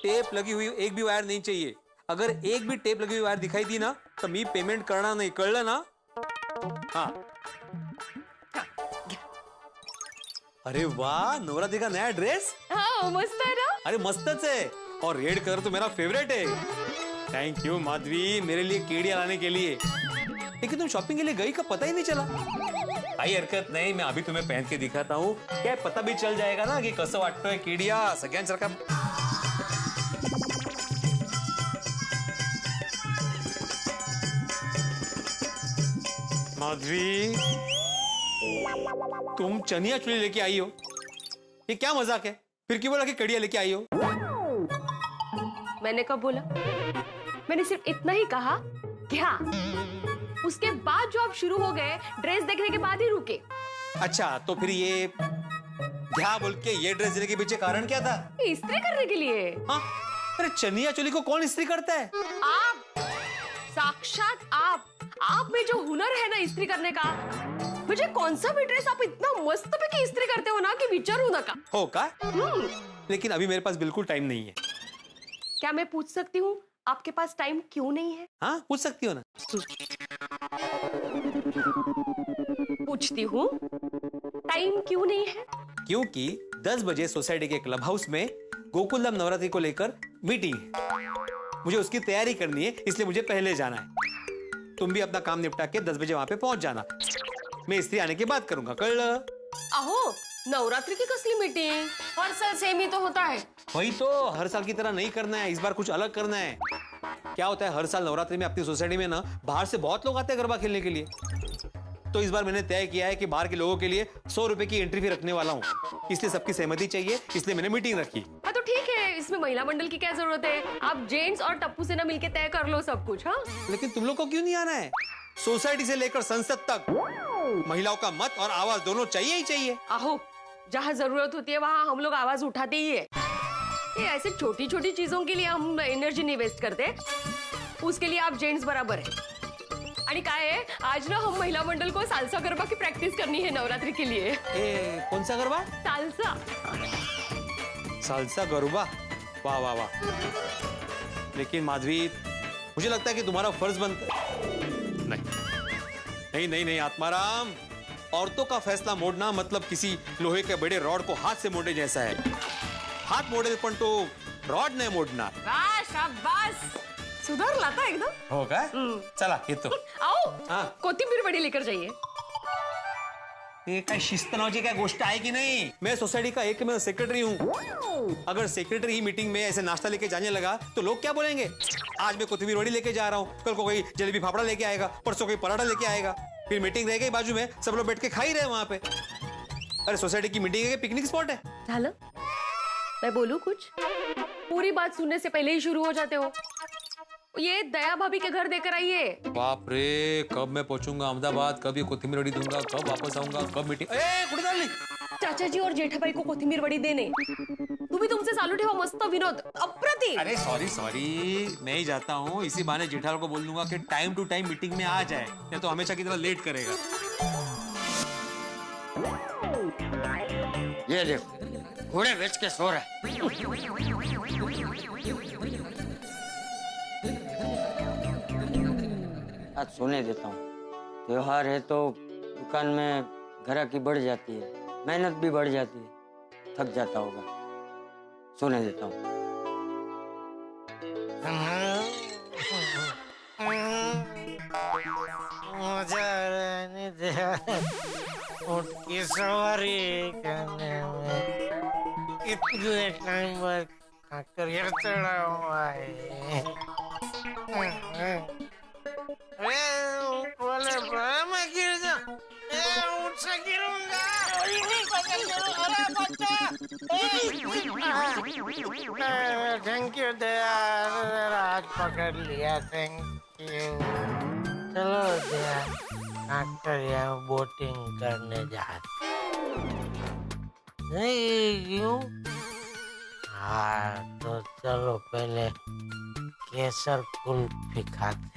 Tape लगी हुई एक भी वायर नहीं चाहिए। अगर एक भी टेप लगी हुई वायर दिखाई दी ना तो मी पेमेंट करना नाही, कळलं ना? हाँ। अरे वाह, नवरात्रि का नया ड्रेस। हाँ मस्त है ना? अरे मस्तच है, और रेड कलर तो मेरा फेवरेट है। थैंक यू माधवी, मेरे लिए केडिया लाने के लिए। लेकिन तुम शॉपिंग के लिए गई का पता ही नहीं चला। काही हरकत नाही, मैं अभी तुम्हें पहन के दिखाता हूँ, क्या पता भी चल जाएगा ना कि कसं वाटतोय केडिया सगळ्यांसारखा। माधवी, तुम चनिया चोली लेके आई हो, ये क्या मजाक है? फिर क्यों बोला कि कड़िया लेके आई हो? मैंने कब बोला? मैंने सिर्फ इतना ही कहा कि हाँ, उसके बाद जो आप शुरू हो गए ड्रेस देखने के बाद ही रुके। अच्छा, तो फिर ये क्या बोल के ये ड्रेस देने के पीछे कारण क्या था? इस्त्री करने के लिए। हाँ, अरे चनिया चोली को कौन इस्त्री करता है? आप, साक्षात आप में जो हुनर है ना इस्त्री करने का, मुझे कौन सा भी ड्रेस आप इतना मस्त पैकी इस्त्री करते हो ना कि विचारू नका। हो का? लेकिन अभी मेरे पास बिल्कुल टाइम नहीं है। क्या मैं पूछ सकती हूँ आपके पास टाइम क्यों नहीं है? हाँ, पूछ सकती हो ना। पूछती हूँ, टाइम क्यों नहीं है? क्योंकि 10 बजे सोसाइटी के क्लब हाउस में गोकुलधाम नवरात्रि को लेकर मीटिंग है। मुझे उसकी तैयारी करनी है, इसलिए मुझे पहले जाना है। तुम भी अपना काम निपटा के 10 बजे वहां पे पहुंच जाना। मैं इस्त्री आने के बाद करूंगा, कळलं? अहो, नवरात्रि की कसली मीटिंग? हर साल सेम ही तो होता है। वही तो, हर साल की तरह नहीं करना है, इस बार कुछ अलग करना है। क्या होता है, हर साल नवरात्रि में अपनी सोसाइटी में ना बाहर से बहुत लोग आते हैं गरबा खेलने के लिए। तो इस बार मैंने तय किया है कि बाहर के लोगों के लिए 100 रुपए की एंट्री फी रखने वाला हूँ। इसलिए सबकी सहमति चाहिए, इसलिए मैंने मीटिंग रखी। हाँ तो ठीक है, इसमें महिला मंडल की क्या जरूरत है? आप जेंट्स और टप्पू से ना मिलके तय कर लो सब कुछ। हाँ, लेकिन तुम लोग को क्यों नहीं आना है? सोसाइटी से लेकर संसद तक महिलाओं का मत और आवाज दोनों चाहिए ही चाहिए। आहो, जहाँ जरूरत होती है वहाँ हम लोग आवाज उठाते ही है। ये ऐसे छोटी छोटी चीजों के लिए हम एनर्जी नहीं वेस्ट करते, उसके लिए आप जेंट्स बराबर है। आणि काय है, आज ना हम महिला मंडल को सालसा गरबा की प्रैक्टिस करनी है नवरात्रि के लिए। कौन सा गरबा? सालसा। सालसा गरबा, वाह वाह वाह। लेकिन माधवी, मुझे लगता है कि तुम्हारा फर्ज बनता है। नहीं नहीं नहीं आत्माराम, औरतों का फैसला मोड़ना मतलब किसी लोहे के बड़े रॉड को हाथ से मोड़ने जैसा है। हाथ मोड़ेल पण तो रॉड नहीं मोड़ना। वाह, शाबाश, सुधारला था एकदम। हो का? चला येतो। आओ, हाँ। कोथिंबीर वडी लेकर जाइए। ये काय शिस्त नावाची काय गोष्ट आहे की नहीं? मैं सोसाइटी का एक मैं सेक्रेटरी हूँ। अगर सेक्रेटरी ही मीटिंग में ऐसे नाश्ता लेके जाने लगा तो लोग क्या बोलेंगे? आज मैं कोथिंबीर वड़ी लेके जा रहा हूँ, कल को कोई जलेबी फाफड़ा लेके आएगा, परसों कोई पराठा लेके आएगा, फिर मीटिंग रह गई बाजू में, सब लोग बैठ के खा ही रहे वहां पे। अरे सोसाइटी की मीटिंग है, पिकनिक स्पॉट है। झालं? मैं बोलूं कुछ? पूरी बात सुनने से पहले ही शुरू हो जाते हो। ये दया भाभी के घर देकर आइए। बाप रे, कब मैं पहुंचूंगा अहमदाबाद, कब ये कोथिंबीर वड़ी दूंगा, कब वापस आऊंगा, कब मीटिंग। कुठे चालली? चाचा जी और जेठाबाई को कोथिंबीर वडी देने। तुम्ही तुमसे चालू ठेवा मस्त विनोद, अप्रतिम। अरे सॉरी, मैं ही जाता हूँ। इसी बहाने जेठालाल को बोल दूंगा कि टाइम टू टाइम मीटिंग में आ जाए, या तो हमेशा की तरह लेट करेगा। ये देखो, घोड़े बेच के सो रहे। आज सोने देता हूँ। त्योहार है तो दुकान में ग्राहकी बढ़ जाती है, मेहनत भी बढ़ जाती है, थक जाता होगा। सोने देता हूँ। ऊँट की सवारी करने में कितने टाइम बाद खाकर चढ़ा हुआ है। वाले मैं गिर जा, ऊँट से गिरूंगा। थैंक यू दया, हाथ पकड़ लिया, थैंक यू। चलो दया, डॉक्टर यहाँ बोटिंग करने जा नहीं क्यों? हाँ तो चलो पहले केसर कुल्फी खाते।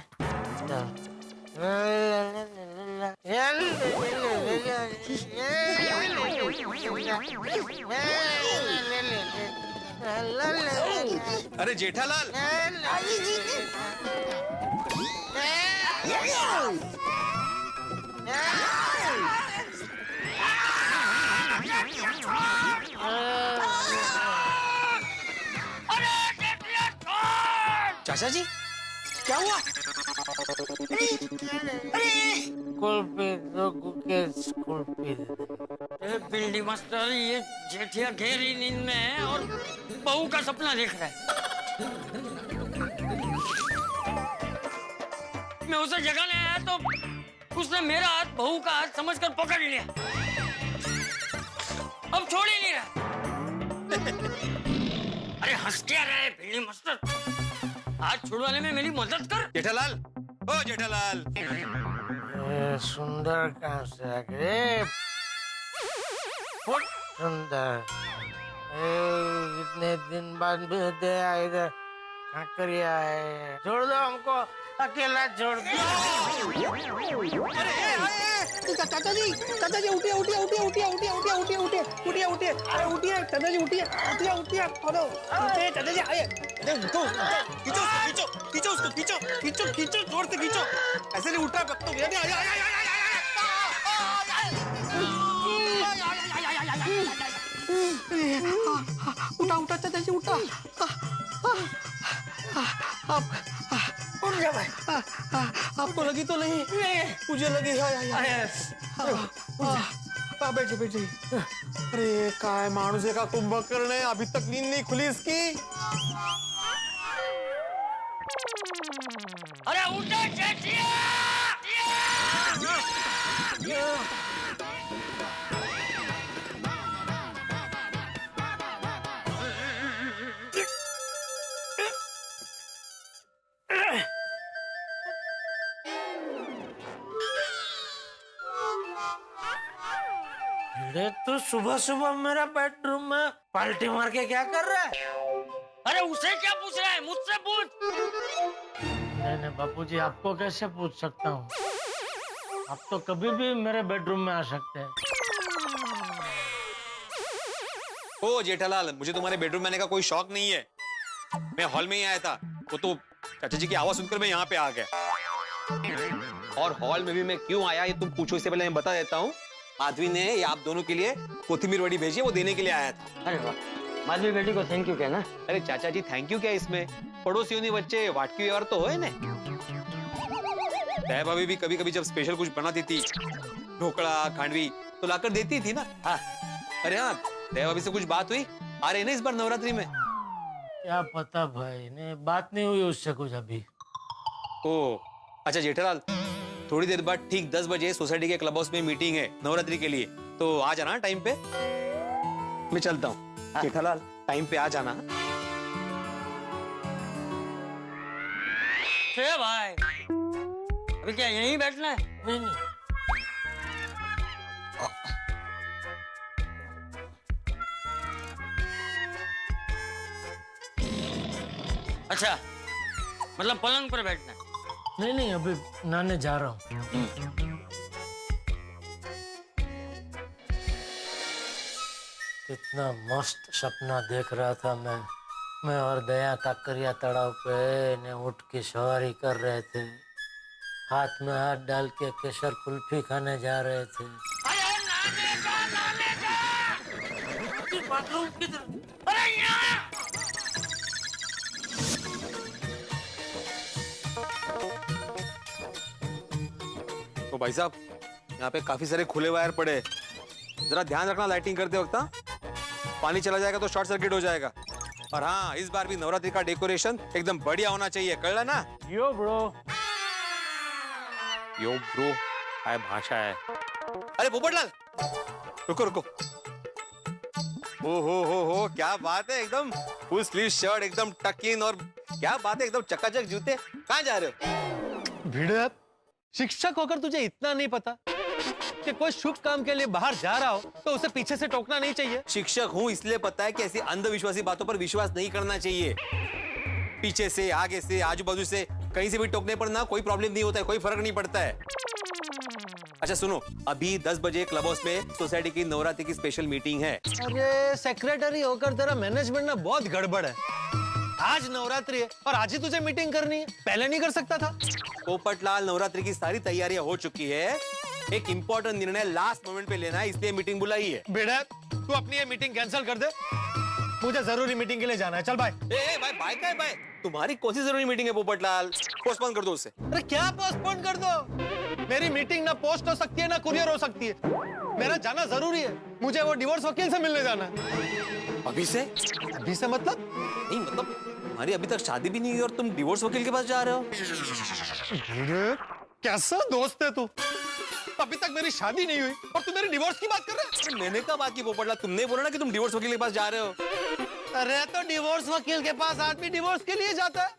अरे जेठालाल, चाचा जी क्या हुआ? कुल्फी दो कुल्फी। पिंडी मास्टर, ये जेठिया गहरी नींद में है और बहू का सपना देख रहा है। मैं उसे जगाने आया तो उसने मेरा हाथ बहू का हाथ समझकर पकड़ लिया। अब छोड़ ही नहीं रहा। अरे हंस क्या रहा है पिंडी मास्टर? हाथ छुड़वाने में मेरी मदद कर। जेठालाल, ओ जेठालाल, सुंदर कहाँ से आ गए? सुंदर, इतने दिन बाद दे आए इधर, काकरिया है। छोड़ दो हमको, अकेला छोड़ दो। चाचा जी उठिए उठिए उठिए उठिए उठिए उठिए उठिए उठिए उठिए उठिए अरे उठिए चाचा जी उठिए उठिए उठिए अरे उठिए चाचा जी आइए खींचो खींचो खींचो उसको खींचो खींचो खींचो जोर से खींचो ऐसे नहीं उठ रहा तो भैया नहीं उठा उठा चाचा जी उठा उठ जा भाई आपको लगी तो नहीं मुझे लगी बैठे बैठे अरे काय माणूस है का कुंभकर्ण है अभी तक नींद नहीं खुली इसकी अरे उठो जेठिया अरे तू सुबह सुबह मेरा बेडरूम में पाल्टी मार के क्या कर रहा है? अरे उसे क्या पूछ रहा है? मुझसे पूछ। नहीं बापूजी, आपको कैसे पूछ सकता हूँ? आप तो कभी भी मेरे बेडरूम में आ सकते हैं। ओ जेठालाल, मुझे तुम्हारे बेडरूम में आने का कोई शौक नहीं है। मैं हॉल में ही आया था, वो तो चाचा जी की आवाज सुनकर मैं यहाँ पे आ गया। और हॉल में भी मैं क्यों आया ये तुम पूछो, इससे पहले मैं बता देता हूँ। माधवी ने ये आप दोनों के लिए कोथिमीर वड़ी भेजी है, वो देने के लिए आया था। अरे वाह, माधवी बेटी को थैंक यू कहना। अरे चाचा जी थैंक यू क्या इसमें, पड़ोसियों वच्चे वाटकी व्यवहार तो हो ना। तय भाभी भी कभी कभी जब स्पेशल कुछ बनाती थी, ढोकड़ा खांडवी, तो लाकर देती थी ना। हाँ अरे हाँ, तय भाभी से कुछ बात हुई आ रहे ना इस बार नवरात्रि में? क्या पता भाई, ने बात नहीं हुई उससे कुछ अभी। ओ अच्छा जेठालाल, थोड़ी देर बाद ठीक 10 बजे सोसाइटी के क्लब हाउस में मीटिंग है नवरात्रि के लिए, तो आ जाना टाइम पे। मैं चलता हूँ। जेठालाल टाइम पे आ जाना। भाई अभी क्या यहीं बैठना है? नहीं अच्छा, मतलब पलंग पर बैठना है? नहीं, अभी नहाने जा रहा हूँ। कितना मस्त सपना देख रहा था मैं और दया काकरिया तालाब पे ने उठ के सवारी कर रहे थे, हाथ में हाथ डाल के केसर कुल्फी खाने जा रहे थे। बाथरूम किधर? अरे यहाँ! तो भाई साहब, यहाँ पे काफी सारे खुले वायर पड़े, जरा ध्यान रखना लाइटिंग करते वक्त। पानी चला जाएगा तो शॉर्ट सर्किट हो जाएगा। और हाँ, इस बार भी नवरात्रि का डेकोरेशन एकदम बढ़िया होना चाहिए, कळलं ना? यो ब्रो काय भाषा है। अरे पोपटलाल, रुको रुको। हो क्या बात है, एकदम फुल स्लीव शर्ट, एकदम टक इन, और क्या बात है, एकदम चकाचक जूते। कहाँ जा रहे हो? भिड़त, शिक्षक होकर तुझे इतना नहीं पता कि कोई शुभ काम के लिए बाहर जा रहा हो तो उसे पीछे से टोकना नहीं चाहिए? शिक्षक हूँ इसलिए पता है कि ऐसी अंधविश्वासी बातों पर विश्वास नहीं करना चाहिए। पीछे से, आगे से, आजू बाजू से, कहीं से भी टोकने पर ना कोई प्रॉब्लम नहीं होता है, कोई फर्क नहीं पड़ता है। अच्छा सुनो, अभी 10 बजे क्लब हाउस में सोसाइटी की नवरात्रि की स्पेशल मीटिंग है। अरे सेक्रेटरी होकर तेरा मैनेजमेंट ना बहुत गड़बड़ है। आज नवरात्रि है और आज ही तुझे मीटिंग करनी है, पहले नहीं कर सकता था? पोपटलाल, नवरात्रि की सारी तैयारियां हो चुकी है, एक इम्पोर्टेंट निर्णय लास्ट मोमेंट पे लेना है, इसलिए मीटिंग बुलाई है। बेटा तू अपनी ये मीटिंग कैंसिल कर दे, मुझे जरूरी मीटिंग के लिए जाना है। चल बाय। भाई बाय क्या बाय? तुम्हारी कौन सी जरूरी मीटिंग है पोपटलाल? पोस्टपोन कर दो उसे। अरे क्या पोस्टपोन कर दो? मेरी मीटिंग ना पोस्ट हो सकती है ना कुरियर हो सकती है, मेरा जाना जरूरी है। मुझे वो डिवोर्स वकील से मिलने जाना है। अभी से? अभी से मतलब? नहीं मतलब तुम्हारी अभी तक शादी भी नहीं हुई और तुम डिवोर्स वकील के पास जा रहे हो? अरे कैसा दोस्त है तू? अभी तक मेरी शादी नहीं हुई और तू मेरी डिवोर्स की बात कर रहा है? मैंने कब बात की पोपटलाल? तुमने बोला ना कि तुम डिवोर्स वकील के पास जा रहे हो। अरे तो डिवोर्स वकील के पास आदमी डिवोर्स के लिए जाता है,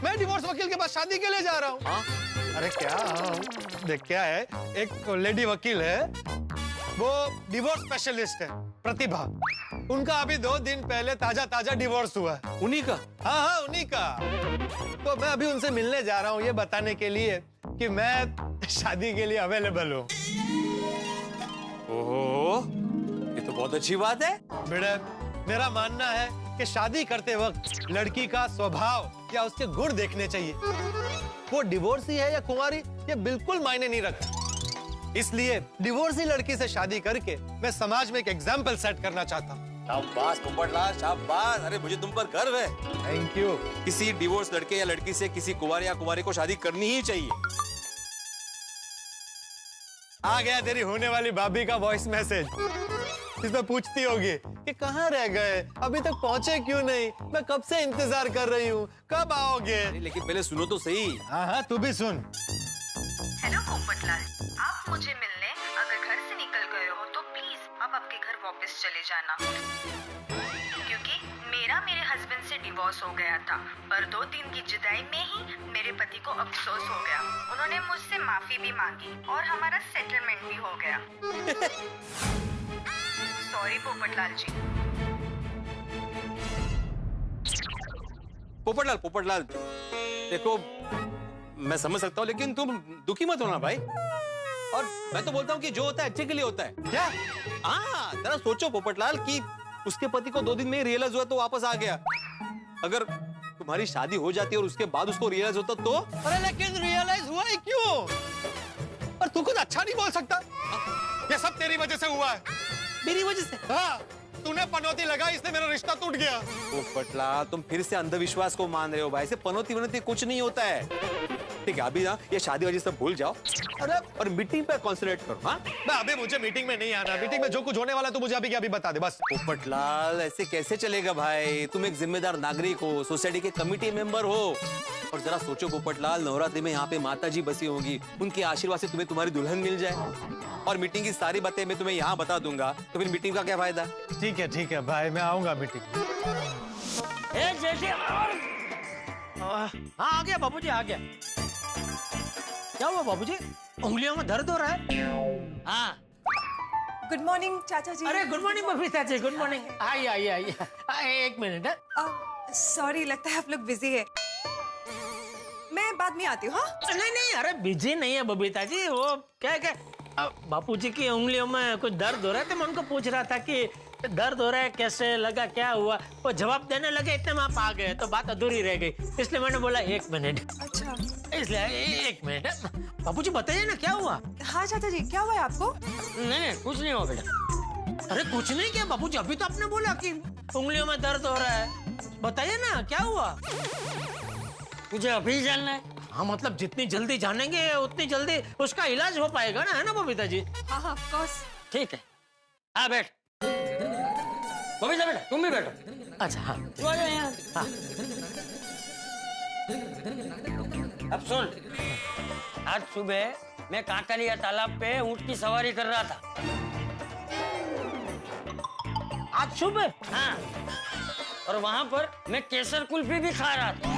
मैं डिवोर्स वकील के पास शादी के लिए जा रहा हूँ। अरे क्या देख क्या है, एक लेडी वकील है, वो डिवोर्स स्पेशलिस्ट है, प्रतिभा। उनका अभी 2 दिन पहले ताजा ताजा डिवोर्स हुआ है। उन्हीं का? हाँ उन्हीं का। तो मैं अभी उनसे मिलने जा रहा हूँ ये बताने के लिए कि मैं शादी के लिए अवेलेबल हूँ। ओहो, ये तो बहुत अच्छी बात है। बेटा मेरा मानना है कि शादी करते वक्त लड़की का स्वभाव या उसके गुण देखने चाहिए। वो डिवोर्सी है या कुंवारी ये बिल्कुल मायने नहीं रखता। इसलिए डिवोर्सी लड़की से शादी करके मैं समाज में एक एग्जाम्पल सेट करना चाहता हूँ। शाबाश पोपटलाल, शाबाश। अरे मुझे तुम पर गर्व है। Thank you. किसी डिवोर्स लड़के या लड़की से किसी कुंवारे या कुंवारी को शादी करनी ही चाहिए। आ गया तेरी होने वाली भाभी का वॉइस मैसेज। इसमें पूछती होगी कि कहाँ रह गए, अभी तक पहुँचे क्यों नहीं, मैं कब से इंतजार कर रही हूँ, कब आओगे? लेकिन पहले सुनो तो सही। हाँ तू भी सुन। हेलो पोपटलाल, आप मुझे मिलने अगर घर से निकल गए हो तो प्लीज आप आपके घर वापस चले जाना, क्योंकि मेरे हस्बैंड से डिवोर्स हो गया था, पर 2 दिन की जुदाई में ही मेरे पति को अफसोस हो गया। उन्होंने मुझसे माफी भी मांगी और हमारा सेटलमेंट भी हो गया। सॉरी पोपटलाल जी। पोपटलाल देखो, मैं समझ सकता हूँ लेकिन तुम दुखी मत होना भाई। और मैं तो बोलता हूँ कि जो होता है अच्छे के लिए होता है। क्या? हाँ, जरा सोचो पोपटलाल कि उसके पति को 2 दिन में ही रियलाइज हुआ तो वापस आ गया। अगर तुम्हारी शादी हो जाती और उसके बाद उसको रियलाइज होता तो? अरे लेकिन रियलाइज हुआ ही क्यों? और तू कुछ अच्छा नहीं बोल सकता? ये सब तेरी वजह से हुआ है। मेरी वजह से? हाँ, तूने पनौती लगा, इससे मेरा रिश्ता टूट गया। पोपटलाल तुम फिर से अंधविश्वास को मान रहे हो भाई। से पनौती वनौती कुछ नहीं होता है। ठीक है, अभी ना ये शादी वादी सब भूल जाओ। अरे और मीटिंग पे कॉन्सेंट्रेट करो। हाँ अभी मुझे मीटिंग में नहीं आना। मीटिंग में जो कुछ होने वाला तू मुझे अभी बता दे बस। पोपटलाल ऐसे कैसे चलेगा भाई? तुम एक जिम्मेदार नागरिक हो, सोसाइटी के कमिटी मेंबर हो। और जरा सोचो पोपटलाल, नवरात्रि में यहाँ पे माता जी बसी होंगी, उनके आशीर्वाद से तुम्हें तुम्हारी दुल्हन मिल जाए। और मीटिंग की सारी बातें मैं तुम्हें यहाँ बता दूंगा, तो फिर मीटिंग का क्या फायदा? ठीक है भाई, मैं आऊंगा मीटिंग। हाँ आ गया बाबूजी, आ गया। क्या हुआ बाबूजी, उंगलियों में दर्द हो रहा है? हाँ। गुड मॉर्निंग चाचा जी। अरे good morning Babita ji, good morning. आइए 1 मिनट। सॉरी, लगता है आप लोग बिजी है, मैं बाद में आती हूँ। हाँ नहीं, अरे बिजी नहीं है बबीता जी, वो क्या बापूजी की उंगलियों में कुछ दर्द हो रहा है, तो मैं उनको पूछ रहा था कि दर्द हो रहा है, कैसे लगा, क्या हुआ। वो जवाब देने लगे, इतने में आप आ गए तो बात अधूरी रह गई, इसलिए मैंने बोला 1 मिनट। अच्छा, इसलिए 1 मिनट। बापूजी बताइए ना क्या हुआ? हाँ चाचा जी, क्या हुआ है आपको? नहीं कुछ नहीं हुआ बेटा। अरे कुछ नहीं क्या बापूजी, अभी तो आपने बोला कि उंगलियों में दर्द हो रहा है, बताइए ना क्या हुआ? मुझे अभी जानना है। हाँ मतलब जितनी जल्दी जानेंगे उतनी जल्दी उसका इलाज हो पाएगा ना, है ना बबीता जी? हाँ ऑफ कोर्स। ठीक है, हाँ बैठ। बबीता बेटा तुम भी बैठो। अच्छा हाँ, तू आ जा यहाँ। हाँ। अब सुन, आज सुबह मैं काकरिया तालाब पे ऊंट की सवारी कर रहा था। आज सुबह? हाँ, और वहां पर मैं केसर कुल्फी भी खा रहा था।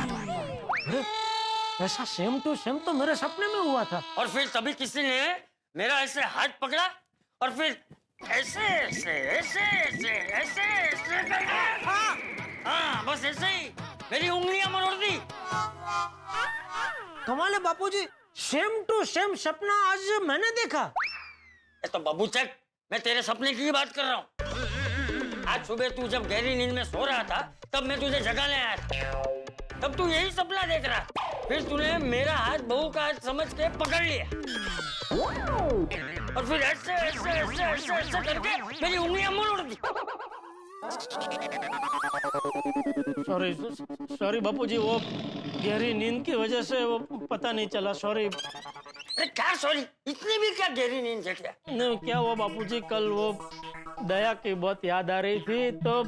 ऐसा सेम टू सेम तो मेरे सपने में हुआ था। और फिर तभी किसी ने मेरा ऐसे हाथ पकड़ा और फिर ऐसे ऐसे ऐसे ऐसे ऐसे ऐसे करके, हाँ बस ऐसे ही मेरी उंगलियां मरोड़ दी। कमाल है बापूजी, सेम टू सेम सपना आज मैंने देखा। तो बाबू चक, मैं तेरे सपने की ही बात कर रहा हूँ। आज सुबह तू जब गहरी नींद में सो रहा था तब मैं तुझे जगाने आया था। तब तू यही सपना देख रहा, फिर तूने मेरा हाथ बहू का हाथ समझ के पकड़ लिया और फिर ऐसे ऐसे ऐसे ऐसे ऐसे करके मेरी उंगलियां मोड़ दी। सॉरी सॉरी बापूजी, वो गहरी नींद की वजह से वो पता नहीं चला, सॉरी। अरे क्या सॉरी, इतनी भी क्या गहरी नींद से क्या? नहीं, क्या हुआ बापूजी, कल वो दया की बहुत याद आ रही थी, तो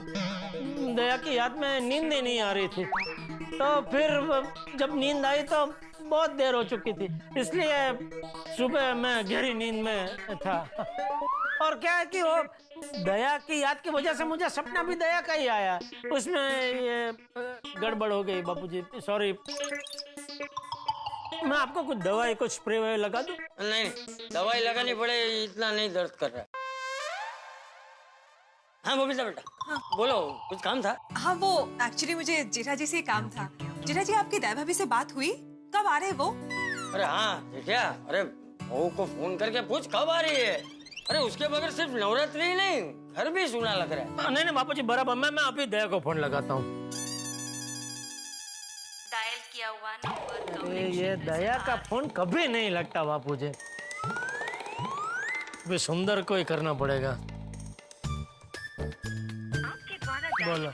दया की याद में नींद ही नहीं आ रही थी। तो फिर जब नींद आई तो बहुत देर हो चुकी थी, इसलिए सुबह मैं गहरी नींद में था। और क्या है कि वो दया की याद की वजह से मुझे सपना भी दया का ही आया, उसमें ये गड़बड़ हो गई बापूजी, सॉरी। मैं आपको कुछ दवाई, कुछ स्प्रे वगैरह लगा दूं? नहीं, दवाई लगानी पड़े, इतना नहीं दर्द कर रहा। हाँ बबीता बेटा, हाँ। बोलो, कुछ काम था? हाँ, वो एक्चुअली मुझे जेठा जी से काम था। जेठा जी, आपकी दया भाभी से बात हुई? कब आ रहे हैं वो? अरे हाँ जेठा, अरे बहू को फोन करके पूछ कब आ रही है। अरे उसके बगैर सिर्फ नवरात्रि ही नहीं, घर भी सुना लग रहा है। नहीं नहीं बापूजी, बराबर, मैं अभी दया को फोन लगाता हूँ। डायल किया हुआ नंबर ये दया का फोन कभी नहीं लगता बापूजी, भी सुंदर को ही करना पड़ेगा। बोलो,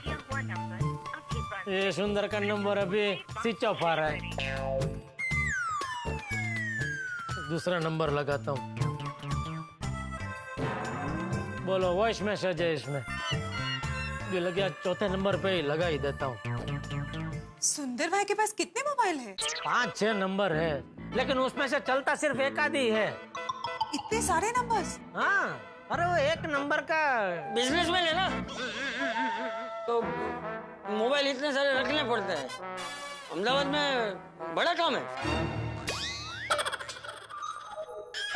ये सुंदर का नंबर अभी स्विच ऑफ आ रहा है। दूसरा नंबर लगाता हूँ। बोलो, वॉइस मैसेज है इसमें भी लग गया, चौथे नंबर पे ही लगा ही देता हूँ। सुंदर भाई के पास कितने मोबाइल है? 5-6 नंबर है, लेकिन उसमें से चलता सिर्फ एक आधी है। इतने सारे नंबर्स? हाँ, अरे वो एक नंबर का बिजनेसमैन है ना, तो मोबाइल इतने सारे रखने पड़ते हैं। अहमदाबाद में बड़ा काम है।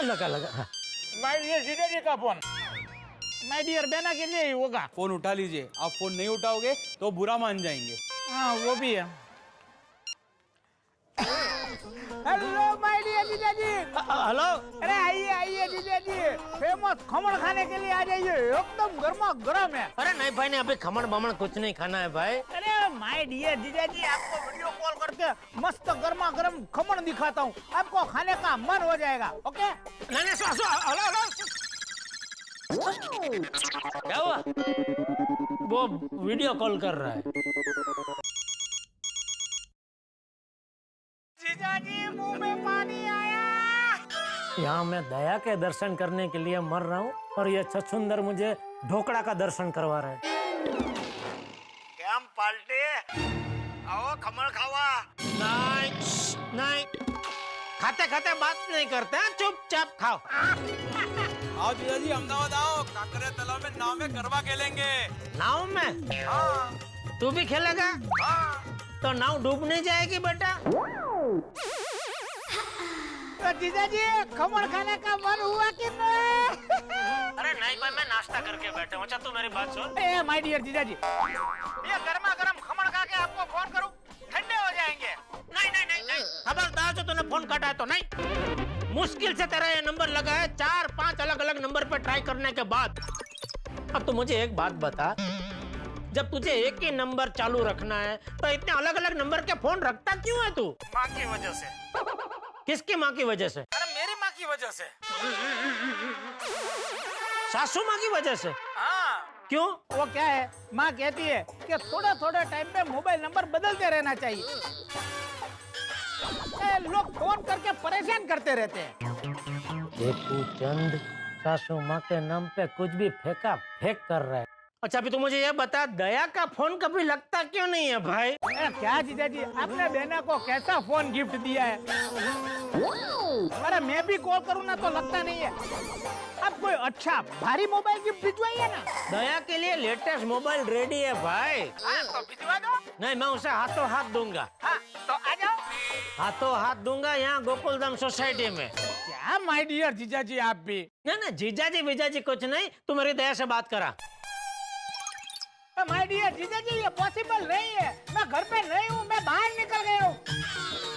लगा। माय डियर जीजा जी का फोन, माय डियर बेना के लिए ही होगा। फोन उठा लीजिए, आप फोन नहीं उठाओगे तो बुरा मान जाएंगे। हाँ, वो भी है। हेलो माय डियर जीजा जी। हेलो। अरे आइए आइए जीजा जी, फेमस खमण खाने के लिए आ जाइए, एकदम गर्मा गर्म है। अरे नहीं भाई, नहीं, अभी खमण बमण कुछ नहीं खाना है भाई। अरे माय डियर जीजा जी, आपको वीडियो कॉल करके मस्त गर्मा गर्म खमण दिखाता हूँ, आपको खाने का मन हो जाएगा। ओके? नहीं, हेलो। क्या हुआ? वो वीडियो कॉल कर रहा है। जीजा जी, मुंह में पानी आया। यहाँ मैं दया के दर्शन करने के लिए मर रहा हूँ और ये छछुंदर मुझे ढोकड़ा का दर्शन करवा रहा है। क्या पाल्टे, आओ खमण खावा। नहीं, खाते खाते बात नहीं करते हैं, चुपचाप खाओ। आओ जीजा जी, अहमदाबाद आओ, काकरे तालाब में नाव में गरबा खेलेंगे। नाव में? हाँ। तू भी खेलेगा? हाँ। तो नाव डूब नहीं जाएगी बेटा? तो जीजा जी, खमण खाने का मन हुआ कि नहीं? अरे नहीं भाई, मैं नाश्ता करके बैठा हूँ। अच्छा तू मेरी बात सुन। ए माय डियर जीजा जी, ये गर्मा गर्म खमण खा के आपको फोन करूं, ठंडे हो जाएंगे। नहीं, खबरदार, जो तूने फोन काटा है तो नहीं। मुश्किल से तेरा ये नंबर लगा है 4-5 अलग अलग नंबर पे ट्राई करने के बाद। अब तू मुझे एक बात बता, जब तुझे एक ही नंबर चालू रखना है तो इतने अलग अलग नंबर के फोन रखता क्यों है तू? माँ की वजह से। किसकी माँ की वजह से? अरे मेरी माँ की वजह से। सासू माँ की वजह से? हाँ। क्यों? वो क्या है, माँ कहती है कि थोड़ा थोड़ा टाइम में मोबाइल नंबर बदलते रहना चाहिए। लोग फोन करके परेशान करते रहते हैं। देखू चंद सासू माँ के नाम पे कुछ भी फेंका फेंक कर रहा है। अच्छा अभी तू मुझे ये बता, दया का फोन कभी लगता क्यों नहीं है भाई? क्या जीजा जी, आपने बहना को कैसा फोन गिफ्ट दिया है? अरे मैं भी कॉल करूँ ना तो लगता नहीं है। अब कोई अच्छा भारी मोबाइल गिफ्ट भिजवाइए ना। दया के लिए लेटेस्ट मोबाइल रेडी है भाई। तो भिजवा दो। नहीं, मैं उसे हाथों हाथ दूंगा। हाँ, तो आ जाओ। हाथों हाथ दूंगा यहाँ गोकुलधाम सोसाइटी में। क्या माय डियर जीजा जी, आप भी? नहीं, जीजा जी विजा जी कुछ नहीं, तू मेरी दया से बात करा। माय डियर जीजा जी, ये पॉसिबल नहीं है। मैं घर पे नहीं हूँ, मैं बाहर निकल गया हूँ।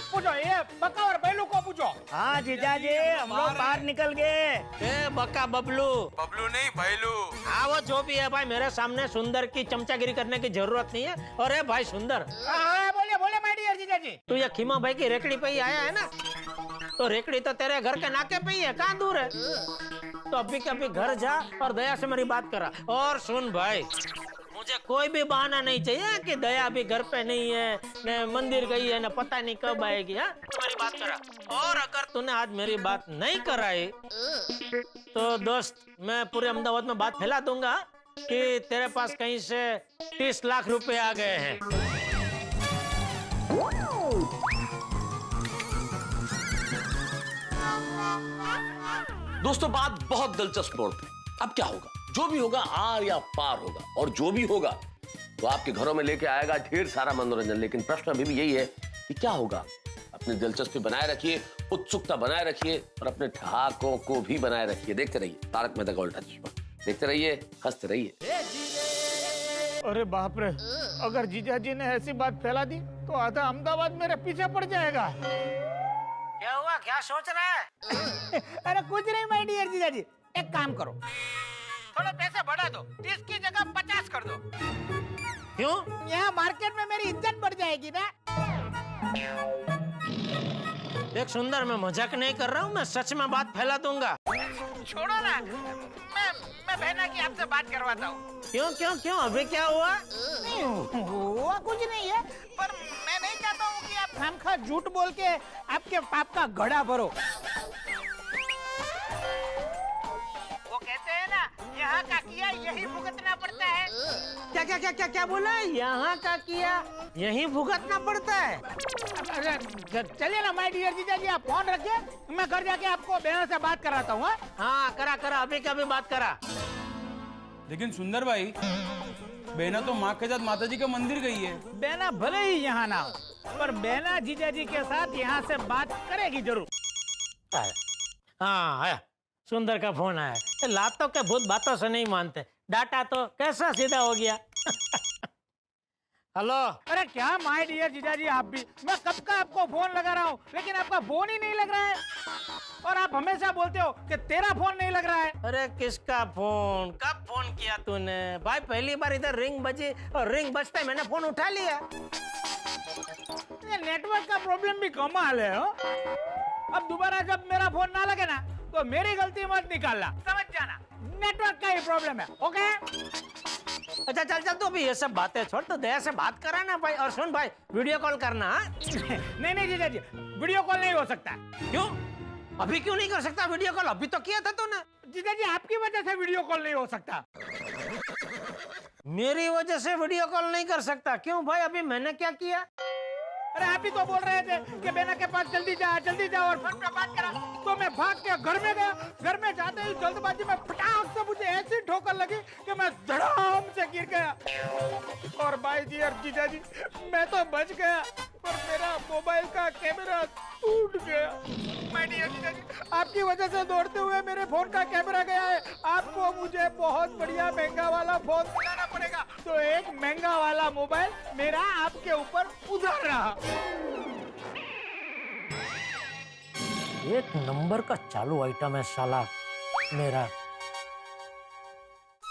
पूछो, ये बक्का और बैलू को पूछो। हाँ जीजाजी, हम लोग बाहर निकल गए। ए बक्का बबलू। बबलू नहीं भैलू। हाँ वो जो भी है भाई, मेरे सामने सुंदर की चमचागिरी करने की जरूरत नहीं है। और ए भाई सुंदर, हाँ बोले बोले माय डियर जीजाजी। तू ये खीमा भाई की रेकड़ी पे ही आया है ना? तो रेकड़ी तो तेरे घर के नाके पे ही है, कहाँ दूर है? तो अभी के अभी घर जा और दया से मेरी बात करा। और सुन भाई, मुझे कोई भी बहाना नहीं चाहिए कि दया अभी घर पे नहीं है, न मंदिर गई है, न पता नहीं कब आएगी। हाँ तो मेरी बात करा। और अगर तूने आज मेरी बात नहीं कराई तो दोस्त मैं पूरे अहमदाबाद में बात फैला दूंगा कि तेरे पास कहीं से 30 लाख रुपए आ गए हैं। दोस्तों बात बहुत दिलचस्प मोड़ पे। अब क्या होगा? जो भी होगा आर या पार होगा, और जो भी होगा तो आपके घरों में लेके आएगा ढेर सारा मनोरंजन। लेकिन प्रश्न अभी भी यही है कि क्या होगा? अपनी दिलचस्पी बनाए रखिए, उत्सुकता बनाए रखिए और अपने ठहाकों को भी बनाए रखिए। देखते रहिए तारक मेहता का उल्टा चश्मा, देखते रहिए, हंसते रहिए। अरे बाप रे, अगर जीजाजी ने ऐसी बात फैला दी तो आधा अहमदाबाद मेरे पीछे पड़ जाएगा। क्या हुआ? क्या सोच रहा है? अरे कुछ नहीं माय डियर जीजाजी, एक काम करो, थोड़ा पैसे बढ़ा दो, 30 की जगह 50 कर दो। क्यों? यहाँ मार्केट में मेरी इज्जत बढ़ जाएगी ना। देख सुंदर, मैं मजाक नहीं कर रहा हूँ, मैं सच में बात फैला दूंगा। छोड़ो ना, मैं बहना की आपसे बात करवाता हूँ। क्यों क्यों क्यों? अभी क्या हुआ? नहीं हुआ कुछ नहीं है, पर मैं नहीं चाहता हूँ कि आप खामखा झूठ बोल के आपके पाप का घड़ा भरो। वो कहते हैं ना, यहाँ का किया यही भुगतना पड़ता है। क्या क्या क्या क्या क्या बोला? यहाँ का किया यही भुगतना पड़ता है? चलिए ना माय डियर जीजाजी, आप फोन रखिए, मैं घर जाके आपको बहन से बात कराता हूँ। हाँ करा करा, अभी कभी बात करा। लेकिन सुंदर भाई, बहना तो माँ के साथ माता जी का मंदिर गई है। बहना भले ही यहाँ ना हो, पर बहना जीजाजी के साथ यहाँ से बात करेगी जरूर। हाँ आया, सुंदर का फोन आया। लातों के भूत बातों से नहीं मानते, डाटा तो कैसा सीधा हो गया। हेलो। अरे क्या माय डियर जीजाजी, आप भी, मैं कब का आपको फोन लगा रहा हूँ लेकिन आपका फोन ही नहीं लग रहा है। और आप हमेशा बोलते हो कि तेरा फोन नहीं लग रहा है। अरे किसका फोन? कब फोन किया तूने? भाई पहली बार इधर रिंग बजी और रिंग बजते मैंने फोन उठा लिया। ये नेटवर्क का प्रॉब्लम भी कमाल है। अब दोबारा जब मेरा फोन ना लगे ना तो मेरी गलती मत निकालना, समझ जाना, नेटवर्क का ही प्रॉब्लम है। ओके? अच्छा चल चल, तो अभी ये सब बातें छोड़, तो दया से बात करा ना भाई। और सुन भाई, वीडियो कॉल करना। नहीं नहीं जीजाजी, वीडियो कॉल नहीं हो सकता। क्यों? अभी क्यों नहीं कर सकता वीडियो कॉल? अभी तो किया था तूने। जीजाजी आपकी वजह से वीडियो कॉल नहीं हो सकता। मेरी वजह से वीडियो कॉल नहीं कर सकता? क्यों भाई, अभी मैंने क्या किया? अरे आप ही तो बोल रहे थे कि बेना के पास जल्दी जा और फोन पे बात करा, तो मैं भाग के घर में गया। घर में जाते ही जल्दबाजी में फटाक से मुझे ऐसी ठोकर लगी कि मैं धड़ाम से गिर गया। और भाई जी और जीजाजी, मैं तो बच गया पर मेरा मोबाइल का कैमरा टूट गया। माय डियर जीजाजी, आपकी वजह से दौड़ते हुए मेरे फोन का कैमरा गया है। आपको मुझे बहुत बढ़िया महंगा वाला फोन दिलाना पड़ेगा। तो एक महंगा वाला मोबाइल मेरा आपके ऊपर उधर रहा। एक नंबर का चालू आइटम है साला मेरा।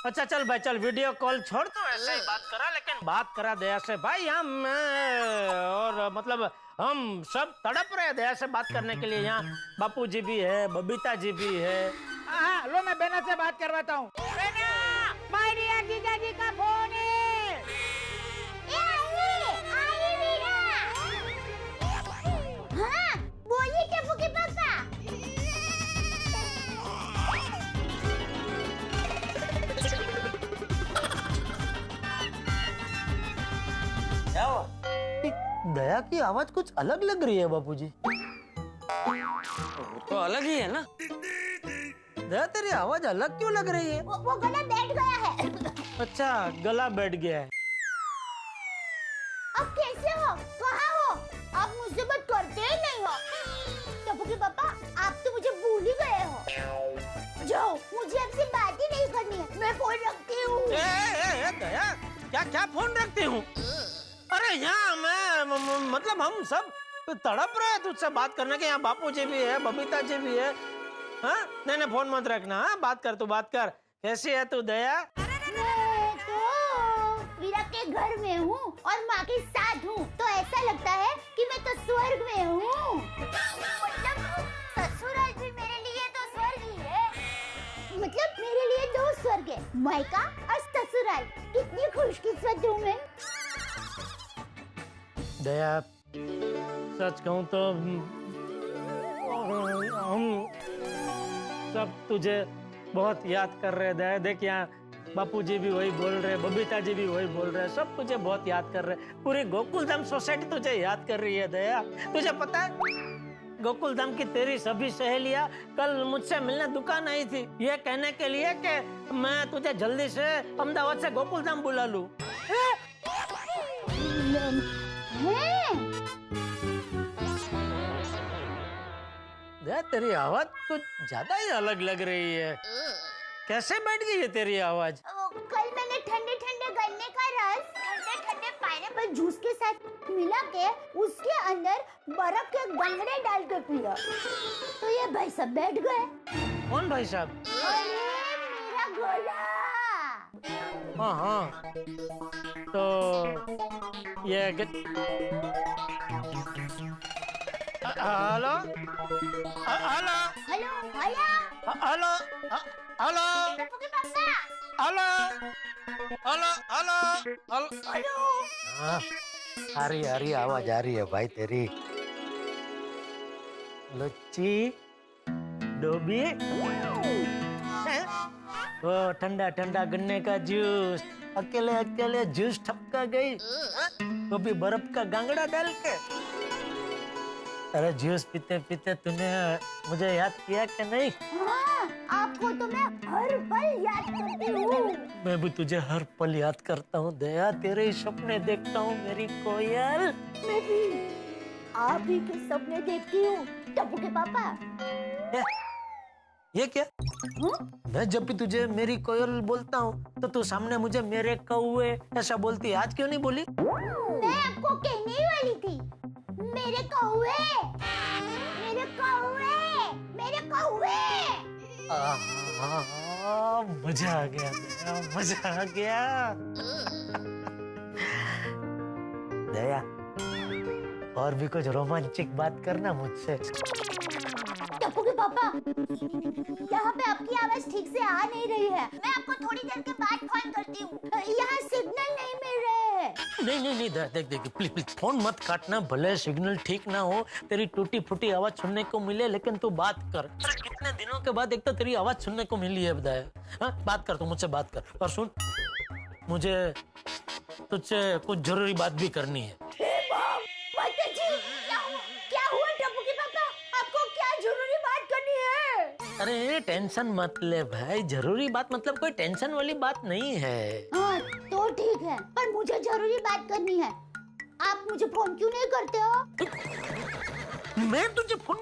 अच्छा चल भाई, चल वीडियो कॉल छोड़, तो ऐसे ही बात करा, लेकिन बात करा दया से भाई। हम और मतलब हम सब तड़प रहे दया से बात करने के लिए। यहाँ बापू जी भी है, बबीता जी भी है। हाँ लो, मैं बेना से बात करवाता हूँ। बेना, माय डियर जीजाजी का फोन है। हाँ, बोलिए टप्पू के पापा। क्या हुआ? दया की आवाज कुछ अलग लग रही है बापूजी। तो अलग ही है ना। दया तेरी आवाज अलग क्यों लग रही है? वो गला बैठ गया है। अच्छा, गला बैठ गया है। अब कैसे हो? कहाँ हो? आप मुझसे बात करते ही नहीं हो। टप्पू के पापा, आप तो मुझे भूल ही गए हो। जाओ, मुझे आपसे बात ही नहीं करनी है, मैं फोन रखती हूँ। दया, क्या क्या फोन रखती हूँ? अरे यहाँ मैं मतलब हम सब तू तड़प रहा है तुझसे बात करने के? यहाँ बापू जी भी है, बबीता जी भी है। हाँ नहीं नहीं फोन मत रखना। हाँ बात कर, तू बात कर। कैसी है तू दया? मैं तो वीरा के घर में हूँ और माँ के साथ हूँ, तो ऐसा लगता है कि मैं तो स्वर्ग में हूँ। मतलब ससुराल भी मेरे लिए तो स्वर्ग ही है। मतलब मेरे लिए दो स्वर्ग है, मायका और ससुराल। कितनी खुशकिस्मत हूँ मैं। दया सच कहूँ तो हम सब तुझे बहुत याद कर रहे दया। देख यहाँ बापू जी भी वही बोल रहे, बबीता जी भी वही बोल रहे, सब तुझे बहुत याद कर रहे। पूरी गोकुलधाम सोसाइटी तुझे याद कर रही है दया। तुझे पता है गोकुलधाम की तेरी सभी सहेलियां कल मुझसे मिलने दुकान आई थी, ये कहने के लिए कि मैं तुझे जल्दी से अहमदाबाद से गोकुलधाम बुला लूं। तेरी आवाज कुछ ज्यादा ही अलग लग रही है। कैसे बैठ गई है तेरी आवाज? कल मैंने ठंडे ठंडे गन्ने का रस ठंडे ठंडे पाइनएप्पल जूस के साथ मिला के उसके अंदर बर्फ के गंगड़े डाल के पिया, तो ये भाई सब बैठ गए। कौन भाई साहब? अरे मेरा गोला। हाँ हाँ तो ये hello hello hello hello hello hello hello hello hello hello. हाँ आ रही आवाज आ रही है भाई तेरी। लच्ची डोबी वो ठंडा ठंडा गन्ने का जूस, अकेले अकेले जूस ठपका गई, वो भी बर्फ का गांगड़ा डाल के। अरे जूस पीते पीते तूने मुझे याद किया कि नहीं? हाँ, आपको तो मैं हर पल याद करती हूँ। मैं भी तुझे हर पल याद करता हूँ दया, तेरे ही सपने देखता हूँ मेरी कोयल। मैं भी आप ही के सपने देखती हूँ टप्पू के पापा। ये क्या? मैं जब भी तुझे मेरी कोयल बोलता हूँ तो तू सामने मुझे मेरे कौवे ऐसा बोलती है, आज क्यों नहीं बोली? मैं आपको कहने ही वाली थी, मेरे कौवे, मेरे कौवे, मेरे कौवे। मजा आ गया, मजा आ गया। दया और भी कुछ रोमांचक बात करना मुझसे। टप्पू के पापा, यहाँ पे आपकी आवाज ठीक से आ नहीं रही है, मैं आपको थोड़ी देर के बाद फोन करती हूँ, यहाँ सिग्नल नहीं मिल रहे हैं। नहीं देख प्लीज प्लीज फोन मत काटना, भले सिग्नल ठीक ना हो, तेरी टूटी फूटी आवाज सुनने को मिले, लेकिन तू बात कर। अरे कितने दिनों के बाद एक तो तेरी आवाज सुनने को मिली है बताया। हाँ बात कर, तू मुझसे बात कर। और सुन, मुझे तुझसे कुछ जरूरी बात भी करनी है। क्या हुआ टप्पू के पापा, आपको क्या जरूरी बात करनी है? अरे टेंशन मत ले भाई, जरूरी बात मतलब कोई टेंशन वाली बात नहीं है। हाँ तो ठीक है, पर मुझे जरूरी बात करनी है। आप मुझे फोन क्यों नहीं करते हो? मैं तुझे फोन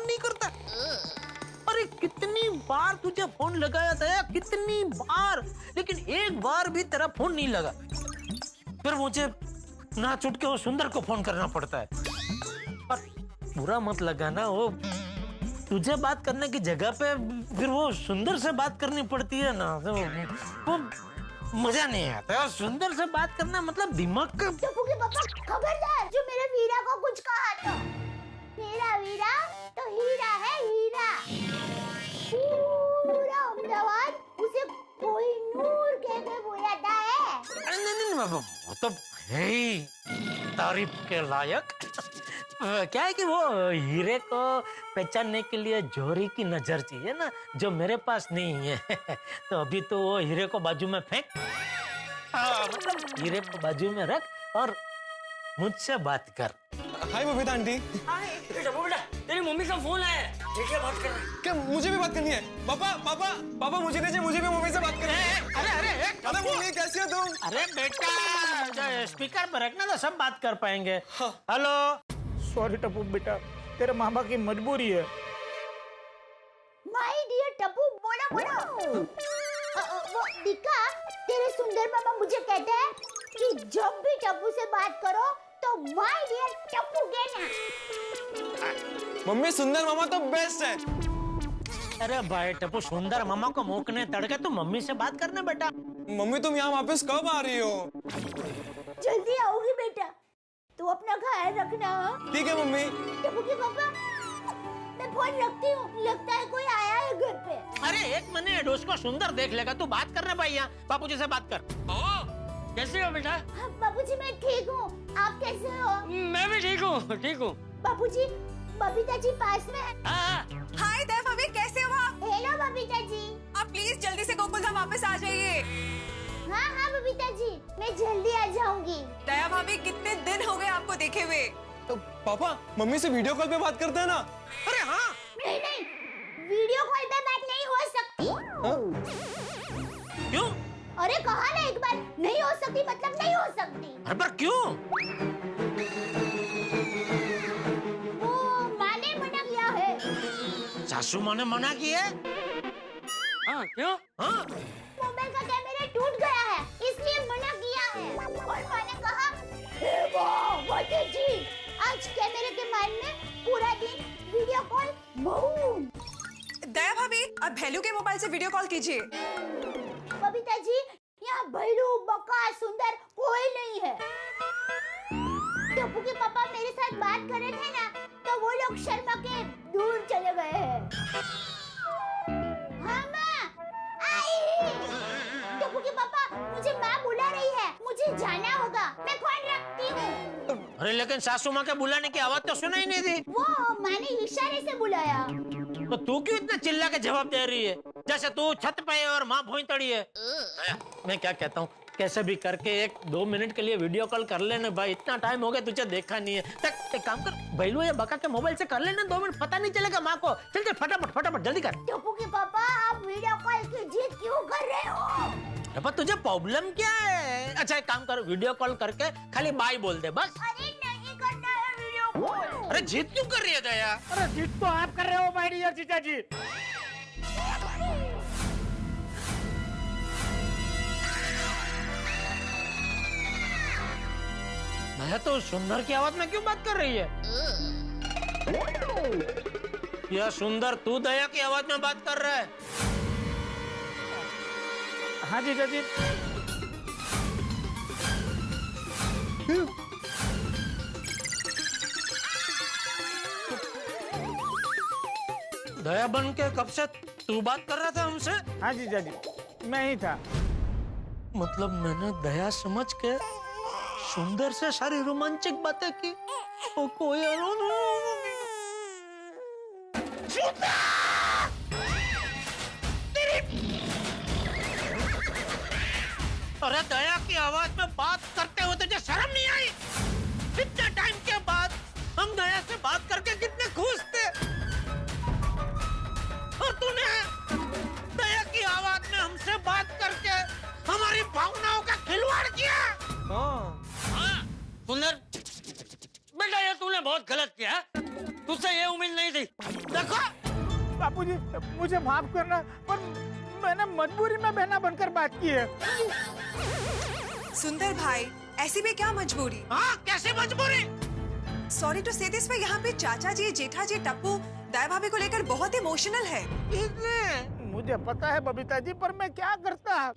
नहीं करता। अरे कितनी बार तुझे फोन लगाया था, कितनी बार, लेकिन एक बार भी तेरा फोन नहीं लगा। फिर मुझे ना छूट के वो सुंदर को फोन करना पड़ता है। और बुरा मत लगाना, वो तुझे बात करने की जगह पे फिर वो सुंदर से बात करनी पड़ती है ना, तो वो मजा नहीं आता। और सुंदर से बात करना मतलब दिमाग का। टप्पू के पापा खबरदार, जो मेरे वीरा को कुछ कहा तो, मेरा वीरा तो हीरा है, हीरा। पूरा अहमदाबाद उसे कोई नूर कह के बुलाता है। नहीं वो तो है ही तारीफ के लायक। क्या है कि वो हीरे को पहचानने के लिए जोहरी की नजर चाहिए ना, जो मेरे पास नहीं है। तो अभी तो वो हीरे को बाजू में फेंक, मतलब हीरे को बाजू में रख और मुझसे बात कर। हाय बबीता आंटी। बेटा तेरी मम्मी का फोन आया है, ठीक है बात कर रहे हैं। क्या मुझे भी बात करनी है? पापा मुझे दीजिए, मुझे भी मम्मी से बात करनी है। अरे मम्मी कैसी हो तुम? अरे बेटा स्पीकर पर रखना तो सब बात कर पाएंगे। हेलो। सॉरी टप्पू बेटा, तेरे माँ बाप की मजबूरी है। माय डियर टप्पू, बोलो। वो दिक्का, तेरे सुंदर मामा मुझे कहते हैं कि जब भी टप्पू से बात करो तो माय डियर टप्पू गेना। मम्मी सुंदर मामा तो बेस्ट है। अरे भाई टप्पू, सुंदर मामा को मुकने तड़के तो मम्मी से बात करना बेटा। मम्मी तुम यहाँ वापस कब आ रही हो? जल्दी आऊंगी बेटा, तू अपना ख्याल रखना। ठीक है मम्मी। टप्पू के पापा, मैं फोन रखती हूँ, लगता है कोई आया है घर पे। अरे एक मिनट, उसको सुंदर देख लेगा, तू बात करना भाई। यहाँ बापूजी से बात कर। कैसे हो बेटा? हाँ, बाबूजी मैं ठीक हूँ, आप कैसे हो? मैं भी ठीक हूँ, ठीक हूँ। बाबूजी, बबीता जी पास में है। हाय देव भाभी, कैसे हो आप? हेलो बबीता जी। आप प्लीज जल्दी से गोकुल धाम वापस आ जाइए। हाँ हाँ बबीता जी, मैं जल्दी आ जाऊंगी। दया भाभी, कितने दिन हो गए आपको देखे हुए। तो पापा मम्मी से वीडियो कॉल पे बात करते हैं ना? अरे हाँ। नहीं नहीं, वीडियो कॉल पे बात नहीं हो सकती। क्यों? अरे कहा ना एक बार, नहीं हो सकती मतलब नहीं हो सकती। अरे पर क्यों? वो माँ ने मना किया है। सासू माँ ने मना किया? हाँ क्यों? हाँ, मोबाइल का कैमरा टूट गया है, इसलिए मना किया है। और माँ ने कहा, "हे वाह, मोदी जी, आज कैमरे के मान में पूरा दिन वीडियो कॉल बहूम।" दया भाभी, आप भैलू के मोबाइल से वीडियो कॉल कीजिए। बबीता जी, यहाँ भैलू, बका, सुंदर कोई नहीं है। टप्पू के पापा मेरे साथ बात कर रहे थे ना, तो वो लोग शर्मा के दूर चले गए हैं। हाँ माँ, आई। टप्पू के पापा, मुझे माँ बुला रही है, मुझे जाना होगा, मैं फोन रखती हूँ। अरे लेकिन सासू माँ के बुलाने की आवाज तो सुनाई नहीं दी। वो माँ ने इशारे से बुलाया। तो तू क्यों इतना चिल्ला के जवाब दे रही है, जैसे तू छत पे है और माँ भोंय तड़ी है? मैं क्या कहता हूँ, कैसे भी करके 1-2 मिनट के लिए वीडियो कॉल कर लेना भाई। इतना टाइम हो गया तुझे देखा नहीं है। एक काम कर, भैलू या बका के मोबाइल से कर लेना, 2 मिनट, पता नहीं चलेगा माँ को। चल चल फटाफट फटाफट जल्दी कर। टप्पू के पापा, आप वीडियो कॉल की जिद क्यों कर रहे हो? अरे तुझे प्रॉब्लम क्या है? अच्छा एक काम कर, वीडियो कॉल करके खाली बाय बोल दे बस। अरे नहीं करना है वीडियो कॉल। अरे जिद क्यों कर रही है दया? अरे जिद तो आप कर रहे हो माय डियर जीजा जी। दया तो सुंदर की आवाज में क्यों बात कर रही है? या सुंदर तू दया की आवाज में बात कर रहा है? हाँ जीजा जी। दया बन के कब से तू बात कर रहा था हमसे? हाँ जीजा जी, मैं ही था। मतलब मैंने दया समझ के सुंदर से सारी रोमांचक बातें की, और कोई अरे दया की आवाज में बात करते हुए तुझे शर्म नहीं आई? इतने टाइम के बाद हम दया से बात करके कितने खुश थे, और तूने दया की आवाज में हमसे बात करके हमारी भावनाओं का खिलवाड़ किया। हाँ, सुंदर बेटा, ये तूने बहुत गलत किया। तुझसे ये उम्मीद नहीं थी। देखो बापूजी, मुझे माफ करना, पर मैंने मजबूरी में बहना बनकर बात की है। सुंदर भाई, ऐसी भी क्या मजबूरी? हाँ, कैसे मजबूरी? सॉरी टू से दिस, पर यहाँ पे चाचा जी, जेठा जी, टप्पू दया भाभी को लेकर बहुत इमोशनल है। मुझे पता है बबीता जी, पर मैं क्या करता।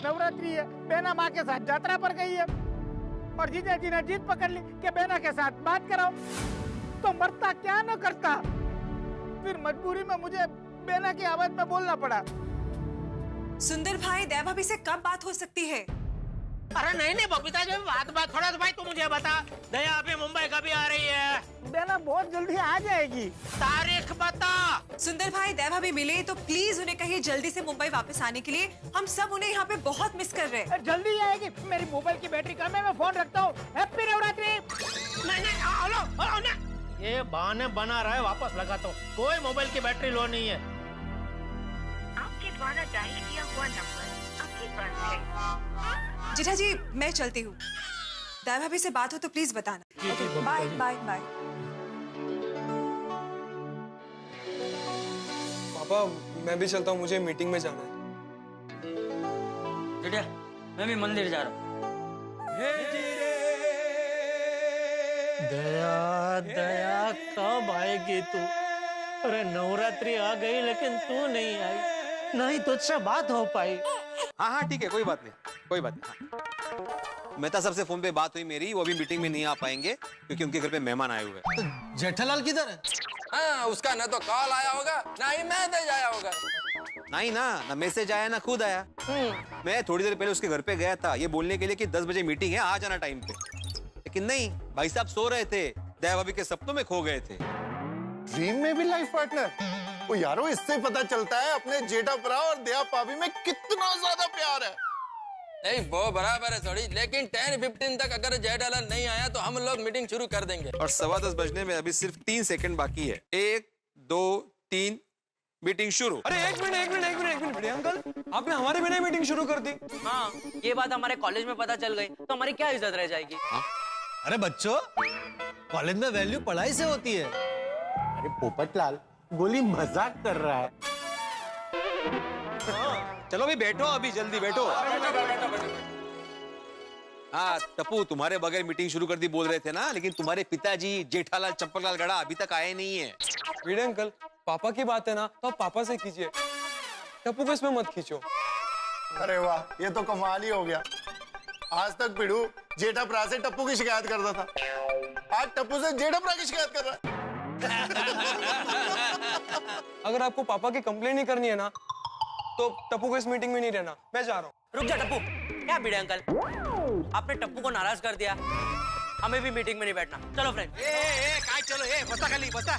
नवरात्रि है, बहना माँ के साथ यात्रा पर गई है, और जीजा जी ने जीत पकड़ ली कि बहना के साथ बात कराओ, तो मरता क्या न करता। फिर मजबूरी में मुझे बहना की आवाज में बोलना पड़ा। सुंदर भाई, दया भाभी से कब बात हो सकती है? अरे नहीं नहीं बबीता जी, बात थोड़ा तो भाई तू मुझे बता, दया अभी मुंबई कभी आ रही है? बहना बहुत जल्दी आ जाएगी। तारीख बता। सुंदर भाई, दया भाभी मिले तो प्लीज उन्हें कहिए जल्दी से मुंबई वापस आने के लिए। हम सब उन्हें यहाँ पे बहुत मिस कर रहे हैं। जल्दी आएगी, मेरी मोबाइल की बैटरी कम है, मैं फोन रखता हूँ। हैप्पी नवरात्रि। नहीं, हेलो, ये बहाने बना रहा है, वापस लगाता हूँ। कोई मोबाइल की बैटरी लो नहीं है। आपके द्वारा डायल किया हुआ नंबर अभी बंद है। जेठा जी, मैं चलती हूँ। दया भाभी से बात हो तो प्लीज बताना। Bye bye bye. पापा मैं भी चलता हूँ, मुझे मीटिंग में जाना है। बेटा, मैं भी मंदिर जा रहा हूँ। दया दया कब आएगी तू? अरे नवरात्रि आ गई लेकिन तू नहीं आई, नहीं तुझसे बात हो पाई। हाँ हाँ ठीक है, कोई बात नहीं, कोई बात नहीं। हाँ। मेहता साहब से फोन पे बात हुई मेरी, वो अभी मीटिंग में नहीं आ पाएंगे क्योंकि उनके घर पे मेहमान आए हुए हैं। तो जेठालाल किधर है? हाँ, उसका ना तो कॉल आया होगा ना ही मैसेज आया होगा। नहीं ना मैसेज आया ना खुद आया। मैं थोड़ी देर पहले उसके घर पे गया था ये बोलने के लिए कि 10 बजे मीटिंग है, आ जाना टाइम पे, लेकिन नहीं, भाई साहब सो रहे थे, दया भाभी के सपनों में खो गए थे। ड्रीम में भी लाइफ पार्टनर? वो यारो इससे पता चलता है अपने जेठा भरा और दया भाभी में कितना ज्यादा प्यार है। नहीं वो बराबर है थोड़ी, लेकिन 10-15 तक अगर जेठालाल नहीं आया तो हम लोग मीटिंग शुरू कर देंगे। और 10:15 बजने में अभी सिर्फ 3 सेकंड बाकी है। 1 2 3 मीटिंग शुरू। अरे एक मिनट बड़े अंकल, आपने हमारे बिना मीटिंग शुरू कर दी। हाँ, ये बात हमारे कॉलेज में पता चल गई तो हमारी क्या इज्जत रह जाएगी। अरे बच्चों, कॉलेज में वैल्यू पढ़ाई से होती है। अरे पोपटलाल, गोली मजाक कर रहा है। चलो अभी बैठो, अभी जल्दी बैठो। हाँ टप्पू, तुम्हारे बगैर मीटिंग शुरू कर दी बोल रहे थे ना, लेकिन तुम्हारे पिताजी जेठालाल चंपकलाल गड़ा अभी तक आए नहीं है। वीडियो अंकल, पापा की बात है ना तो आप पापा से कीजिए, टप्पू को इसमें मत खींचो। अरे वाह, ये तो कमाल ही हो गया। आज तक पिड़ू जेठा भरा से टप्पू की शिकायत करता था, आज टप्पू से जेठा भरा की शिकायत कर रहा है। अगर आपको पापा की कंप्लेन ही करनी है ना तो टप्पू को इस मीटिंग में नहीं रहना, मैं जा रहा हूँ। रुक जा टप्पू। क्या भिड़े अंकल, आपने टप्पू को नाराज कर दिया, हमें भी मीटिंग में नहीं बैठना। चलो फ्रेंड। काय चलो, बसा खाली बसा।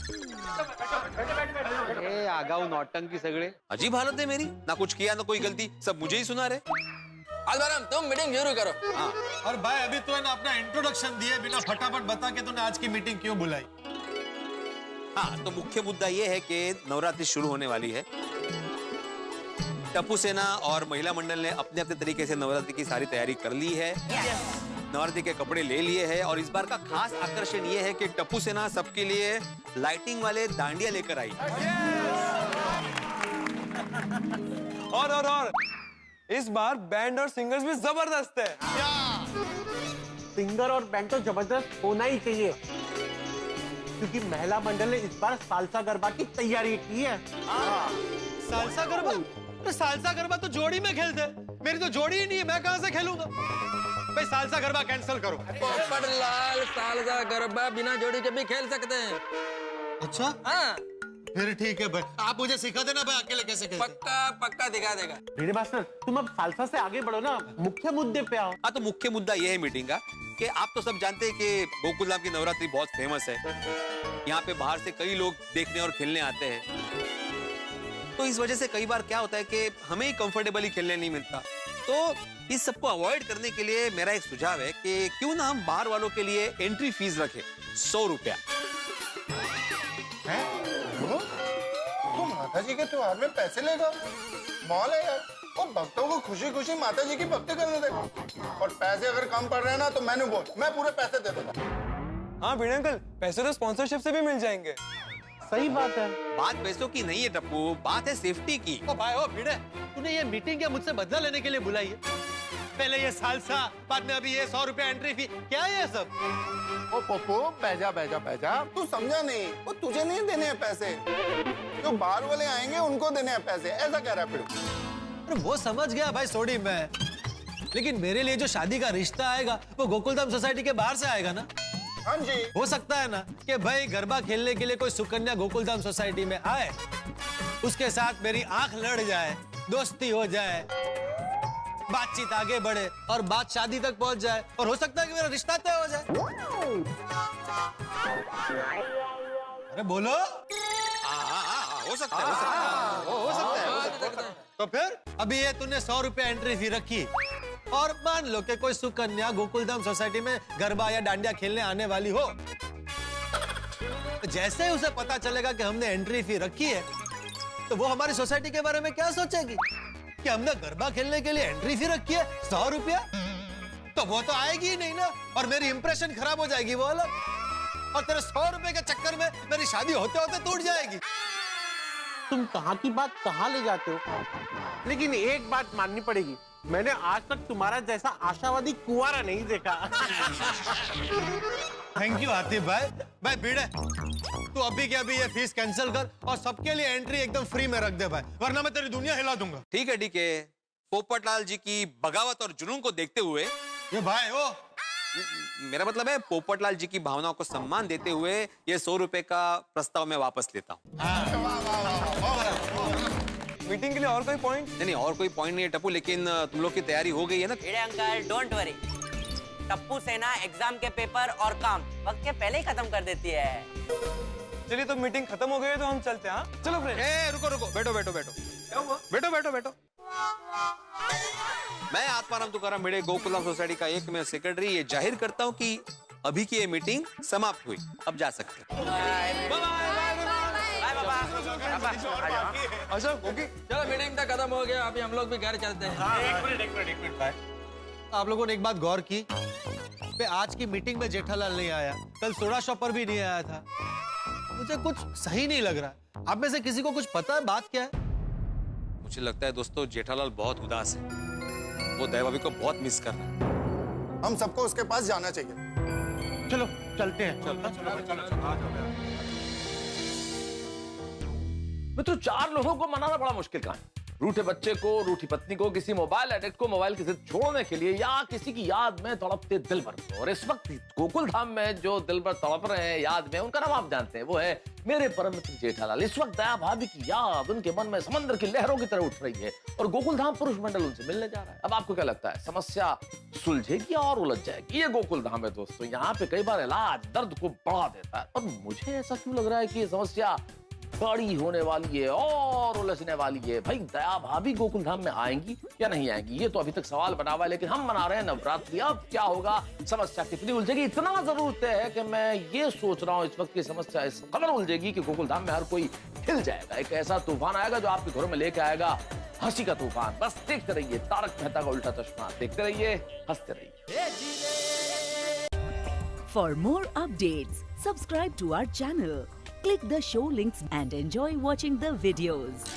आगाऊ नौटंकी सगळे। अजीब हालत है मेरी, ना कुछ किया ना कोई गलती, सब मुझे ही सुना रहे। अलबरम तुम मीटिंग शुरू करो। हाँ। और भाई अभी तो है ना अपना इंट्रोडक्शन दिए बिना फटाफट बता के तूने आज की मीटिंग क्यों बुलाई? हाँ तो मुख्य मुद्दा ये है कि नवरात्रि शुरू होने वाली है। टप्पू सेना और महिला मंडल ने अपने अपने तरीके से नवरात्रि की सारी तैयारी कर ली है। नवरात्रि के कपड़े ले लिए हैं और इस बार का खास आकर्षण ये है कि टप्पू सेना सबके लिए लाइटिंग वाले डांडिया लेकर आई। और इस बार बैंड और सिंगर्स भी जबरदस्त है। सिंगर और बैंड तो जबरदस्त होना ही चाहिए, क्योंकि महिला मंडल ने इस बार सालसा गरबा की तैयारी की है। सालसा गरबा? तो सालसा गरबा तो जोड़ी में खेलते, मेरी तो जोड़ी ही नहीं है, मैं कहां से खेलूंगा? भाई सालसा गरबा कैंसिल करो। पोपटलाल, सालसा गरबा बिना जोड़ी के भी खेल सकते हैं। अच्छा हाँ फिर ठीक है भाई, आप मुझे सिखा देना भाई अकेले कैसे खेलते। पक्का दिखा देगा। भिड़े मास्टर, तुम अब सालसा से आगे बढ़ो ना, मुख्य मुद्दे पे आओ। हाँ तो मुख्य मुद्दा ये है मीटिंग का कि आप तो सब जानते हैं कि गोकुल धाम की नवरात्रि बहुत फेमस है। यहाँ पे बाहर से कई लोग देखने और खेलने आते हैं, तो इस वजह से कई बार क्या होता है कि हमें ही कंफर्टेबली खेलने नहीं मिलता। तो इस सबको अवॉइड करने के लिए मेरा एक सुझाव है कि क्यों ना हम बाहर वालों के लिए एंट्री फीस रखें 100 रुपया। तो माता जी के त्योहार में पैसे लेगा? मॉल है यार, और भक्तों को खुशी खुशी माता जी की भक्ति करने देगा। और पैसे अगर कम पड़ रहे हैं ना तो मैंने बोल, मैं पूरे पैसे दे दूंगा। हाँ भिड़े अंकल, पैसे तो स्पॉन्सरशिप से भी मिल जाएंगे। सही बात है। बात पैसों की नहीं है टप्पू, बात है सेफ्टी की। ओ भाई ओ भिड़े, तूने ये मीटिंग क्या मुझसे बदला लेने के लिए बुलाई है? पहले ये सालसा, बाद में अभी ये 100 रुपया एंट्री फी, क्या है ये सब? ओ पप्पू, बैजा, तू समझा नहीं, वो तुझे नहीं देने हैं पैसे, जो बाहर वाले आएंगे उनको देने हैं पैसे, ऐसा कह रहा है फिर। अरे वो समझ गया भाई सोडी में, लेकिन मेरे लिए जो शादी का रिश्ता आएगा वो गोकुलधाम सोसाइटी के बाहर से आएगा ना। हाँ जी। हो सकता है ना कि भाई गरबा खेलने के लिए कोई सुकन्या गोकुलधाम सोसाइटी में आए, उसके साथ मेरी आंख लड़ जाए, दोस्ती हो जाए, बातचीत आगे बढ़े और बात शादी तक पहुंच जाए, और हो सकता है कि मेरा रिश्ता तय हो जाए। अरे बोलो। हो सकता है। तो फिर अभी ये तूने 100 रुपया एंट्री फी रखी, और मान लो कि कोई सुकन्या गोकुलधाम सोसाइटी में गरबा या डांडिया खेलने आने वाली हो, जैसे ही उसे पता चलेगा कि हमने एंट्री फी रखी है, तो वो हमारी सोसाइटी के बारे में क्या सोचेगी कि हमने गरबा खेलने के लिए एंट्री फी रखी है 100 रुपया? तो वो तो आएगी ही नहीं ना, और मेरी इंप्रेशन खराब हो जाएगी वो अलग, और तेरे 100 रुपए के चक्कर में मेरी शादी होते होते टूट जाएगी। तुम कहाँ की बात कहाँ ले जाते हो? लेकिन एक बात माननी पड़ेगी, मैंने आज तक तुम्हारा जैसा आशावादी कुंवारा नहीं देखा। थैंक यू आतिफ भाई। भाई भिड़े, तू अभी के अभी ये फीस कैंसिल कर और सबके लिए एंट्री एकदम फ्री में रख दे भाई, वरना मैं तेरी दुनिया हिला दूंगा। ठीक है डीके, पोपटलाल जी की बगावत और जुनून को देखते हुए ये भाई ओ मेरा मतलब है पोपटलाल जी की भावनाओं को सम्मान देते हुए ये 100 रुपए का प्रस्ताव मैं वापस लेता हूँ। मीटिंग के लिए और कोई पॉइंट? नहीं और कोई पॉइंट नहीं है टप्पू, लेकिन तुम लोग की तैयारी हो गई है ना? भिड़े अंकल डोंट वरी, टप्पू सेना एग्जाम के पेपर और काम वक्त के पहले ही खत्म कर देती है। चलिए तो मीटिंग खत्म हो गई है तो हम चलते हैं। हाँ चलो फ्रेंड। रुको रुको, बैठो बैठो बैठो। क्या हुआ? बैठो बैठो बैठो। मैं आत्माराम तुकाराम भिड़े गोकुलधाम सोसाइटी का एकमेव सेक्रेटरी ये जाहिर करता हूँ कि अभी की ये मीटिंग समाप्त हुई, अब जा सकते हैं। अच्छा ओके, चलो मीटिंग तक खत्म हो गया, अभी हम लोग भी घर चलते हैं। एक मिनट भाई, आप लोगों ने एक बात गौर की? आज की मीटिंग में जेठालाल नहीं आया, कल सोडा शॉप पर भी नहीं आया था। मुझे कुछ सही नहीं लग रहा। आप में से किसी को कुछ पता है बात क्या है? मुझे लगता है दोस्तों जेठालाल बहुत उदास है, वो दया को बहुत मिस कर रहा है। हम सबको उसके पास जाना चाहिए। चलो चलते हैं। चलो। मित्रों, 4 लोगों को मनाना बड़ा मुश्किल काम है। रूठे बच्चे को, रूठी पत्नी को, किसी मोबाइल एडिक्ट को मोबाइल की जिद छोड़ने के लिए, या किसी की याद में तड़पते दिलबर को। और इस वक्त गोकुल धाम में जो दिलबर तड़प रहे हैं याद में, उनका नाम आप जानते हैं, वो है मेरे परम मित्र जेठालाल। इस वक्त दया भाभी की याद उनके मन में समंदर की लहरों की तरह उठ रही है और गोकुल धाम पुरुष मंडल उनसे मिलने जा रहा है। अब आपको क्या लगता है, समस्या सुलझेगी और उलझ जाएगी? ये गोकुल धाम है दोस्तों, यहाँ पे कई बार इलाज दर्द को बढ़ा देता है। और मुझे ऐसा क्यों लग रहा है कि ये समस्या बड़ी होने वाली है और उलझने वाली है? भाई दया भाभी गोकुल धाम में आएंगी या नहीं आएंगी, ये तो अभी तक सवाल बना हुआ है। लेकिन हम मना रहे हैं नवरात्रि, अब क्या होगा, समस्या कितनी उलझेगी? इतना जरूर तय है कि मैं ये सोच रहा हूँ इस वक्त की समस्या इस कदर उलझेगी कि गोकुल धाम में हर कोई हिल जाएगा। एक ऐसा तूफान आएगा जो आपके घरों में लेके आएगा हंसी का तूफान। बस देखते रहिए तारक मेहता का उल्टा चश्मा, देखते रहिए, हंसते रहिए। For more updates, subscribe to our channel, click the show links and enjoy watching the videos.